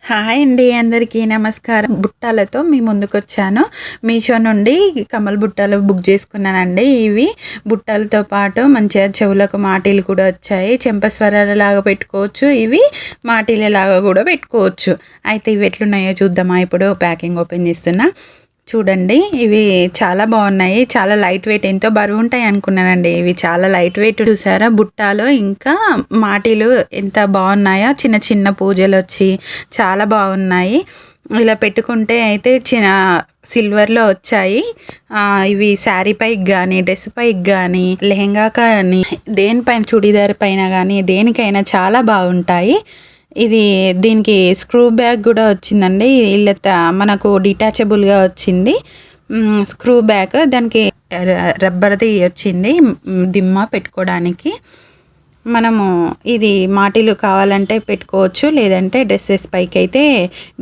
Hi అండి, అందరికీ నమస్కారం. బుట్టాలతో మీ ముందుకొచ్చాను. మీషో నుండి కమల్ బుట్టాలు బుక్ చేసుకున్నానండి. ఇవి బుట్టాలతో పాటు మంచిగా చెవులకు మాటీలు కూడా వచ్చాయి. చెంపస్వరాలలాగా పెట్టుకోవచ్చు, ఇవి మాటీలలాగా కూడా పెట్టుకోవచ్చు. అయితే ఇవి ఎట్లున్నాయో చూద్దామా. ఇప్పుడు ప్యాకింగ్ ఓపెన్ చేస్తున్నా. చూడండి, ఇవి చాలా బాగున్నాయి. చాలా లైట్ వెయిట్, ఎంతో బరువు ఉంటాయి అనుకున్నానండి. ఇవి చాలా లైట్ వెయిట్. చూసారా బుట్టాలు ఇంకా మాటీలు ఎంత బాగున్నాయో. చిన్న చిన్న పూజలు వచ్చి చాలా బాగున్నాయి. ఇలా పెట్టుకుంటే అయితే సిల్వర్లో వచ్చాయి. ఇవి శారీ పైకి కానీ, డ్రెస్ పైకి కానీ, లెహెంగా కానీ, దేనిపైన చుడీదార్ పైన కానీ దేనికైనా చాలా బాగుంటాయి. దీనికి స్క్రూ బ్యాగ్ కూడా వచ్చిందండి. మనకు డిటాచబుల్గా వచ్చింది స్క్రూ బ్యాగ్. దానికి రబ్బర్ది వచ్చింది దిమ్మ పెట్టుకోవడానికి. మనము ఇది మాటీలు కావాలంటే పెట్టుకోవచ్చు, లేదంటే డ్రెస్సెస్ పైకి అయితే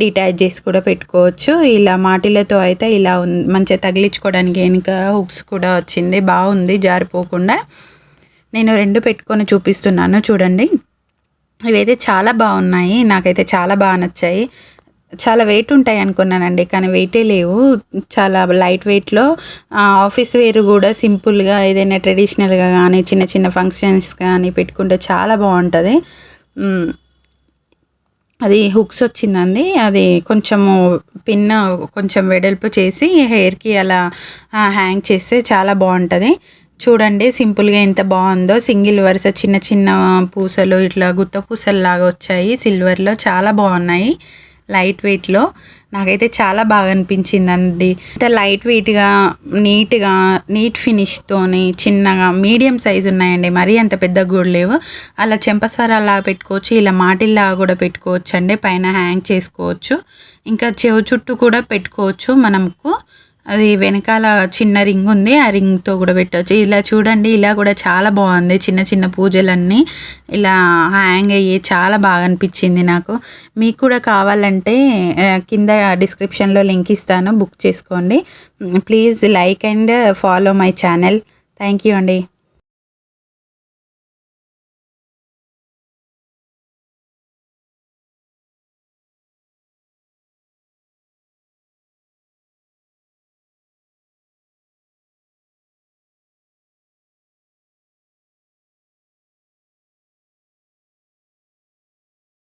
డిటాచ్ చేసి కూడా పెట్టుకోవచ్చు. ఇలా మాటీలతో అయితే ఇలా మంచిగా తగిలించుకోవడానికి వెనుక హుక్స్ కూడా వచ్చింది. బాగుంది, జారిపోకుండా. నేను 2 పెట్టుకొని చూపిస్తున్నాను చూడండి. ఇవైతే చాలా బాగున్నాయి, నాకైతే చాలా బాగా నచ్చాయి. చాలా వెయిట్ ఉంటాయి అనుకున్నానండి, కానీ వెయిటే లేవు. చాలా లైట్ వెయిట్లో ఆఫీస్ వేర్ కూడా సింపుల్గా ఏదైనా ట్రెడిషనల్గా కానీ చిన్న చిన్న ఫంక్షన్స్ కానీ పెట్టుకుంటే చాలా బాగుంటుంది. అది హుక్స్ వచ్చిందండి. అది కొంచెము పిన్ కొంచెం వెడల్పు చేసి హెయిర్కి అలా హ్యాంగ్ చేస్తే చాలా బాగుంటుంది. చూడండి సింపుల్గా ఎంత బాగుందో. సింగిల్ వరుస చిన్న చిన్న పూసలు ఇట్లా గుత్త పూసలు లాగా వచ్చాయి సిల్వర్లో. చాలా బాగున్నాయి లైట్ వెయిట్లో. నాకైతే చాలా బాగా అనిపించింది అండి. ఇంత లైట్ వెయిట్గా నీట్ ఫినిష్తోని చిన్నగా మీడియం సైజు ఉన్నాయండి. మరీ అంత పెద్ద కూడా లేవు. అలా చెంపస్వరాలాగా పెట్టుకోవచ్చు, ఇలా మాటిల్లాగా కూడా పెట్టుకోవచ్చు అండి. పైన హ్యాంగ్ చేసుకోవచ్చు, ఇంకా చెవు చుట్టూ కూడా పెట్టుకోవచ్చు. మనకు అది వెనకాల చిన్న రింగ్ ఉంది, ఆ రింగ్తో కూడా పెట్టవచ్చు. ఇలా చూడండి, ఇలా కూడా చాలా బాగుంది. చిన్న చిన్న పూజలన్నీ ఇలా హ్యాంగ్ అయ్యి చాలా బాగా అనిపించింది నాకు. మీకు కూడా కావాలంటే కింద డిస్క్రిప్షన్లో లింక్ ఇస్తాను, బుక్ చేసుకోండి. Please like and follow my channel. Thank you అండి.